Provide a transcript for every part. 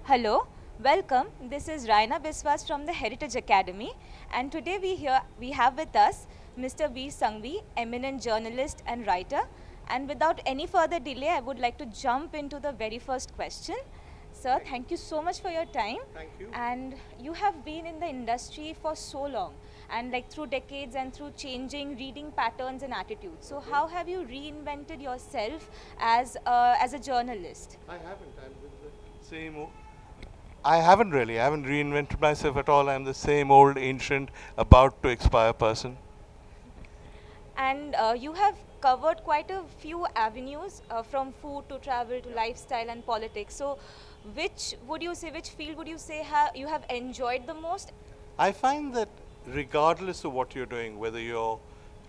Hello, welcome. This is Raina Biswas from the Heritage Academy, and today we have with us Mr. Vir Sanghvi, eminent journalist and writer. And without any further delay, I would like to jump into the very first question. Sir, thank you so much for your time. Thank you. And you have been in the industry for so long, and like through decades and through changing reading patterns and attitudes. So, how have you reinvented yourself as a journalist? I haven't. I'm with the same. I haven't really. I haven't reinvented myself at all. I'm the same old, ancient, about to expire person. And you have covered quite a few avenues from food to travel to lifestyle and politics. So, which field would you say you have enjoyed the most? I find that regardless of what you're doing, whether you're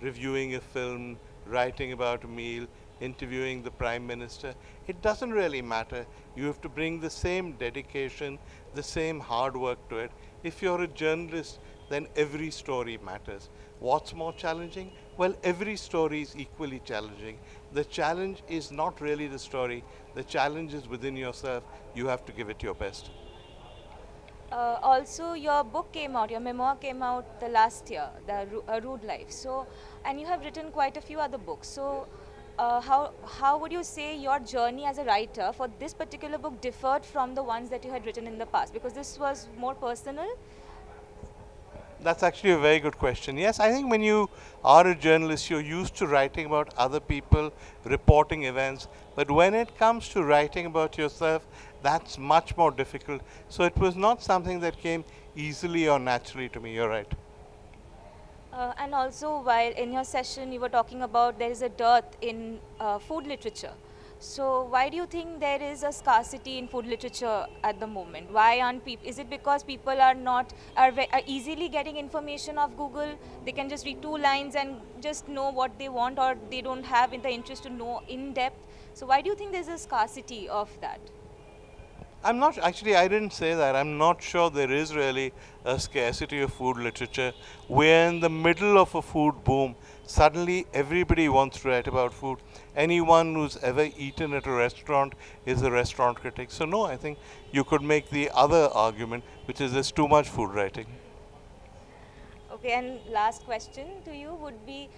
reviewing a film, writing about a meal, interviewing the Prime Minister, it doesn't really matter. You have to bring the same dedication, the same hard work to it. If you're a journalist, then every story matters. What's more challenging? Well, every story is equally challenging. The challenge is not really the story. The challenge is within yourself. You have to give it your best. Also, your book came out, your memoir came out the last year, A Rude Life. So, and you have written quite a few other books. So, how would you say your journey as a writer for this particular book differed from the ones that you had written in the past? Because this was more personal. That's actually a very good question. Yes, I think when you are a journalist, you're used to writing about other people, reporting events. But when it comes to writing about yourself, that's much more difficult. So it was not something that came easily or naturally to me. You're right. And also, while in your session you were talking about there is a dearth in food literature. So, why do you think there is a scarcity in food literature at the moment? Why aren't people? Is it because people are easily getting information of Google? They can just read 2 lines and just know what they want, or they don't have in the interest to know in depth. So, why do you think there's a scarcity of that? I'm not actually, I didn't say that. I'm not sure there is really a scarcity of food literature. We're in the middle of a food boom. Suddenly, everybody wants to write about food. Anyone who's ever eaten at a restaurant is a restaurant critic. So, no, I think you could make the other argument, which is there's too much food writing. Okay, and last question to you would be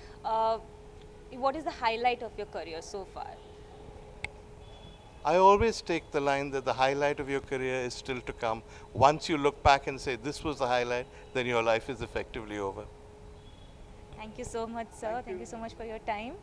what is the highlight of your career so far? I always take the line that the highlight of your career is still to come. Once you look back and say this was the highlight, then your life is effectively over. Thank you so much, sir. Thank you so much for your time.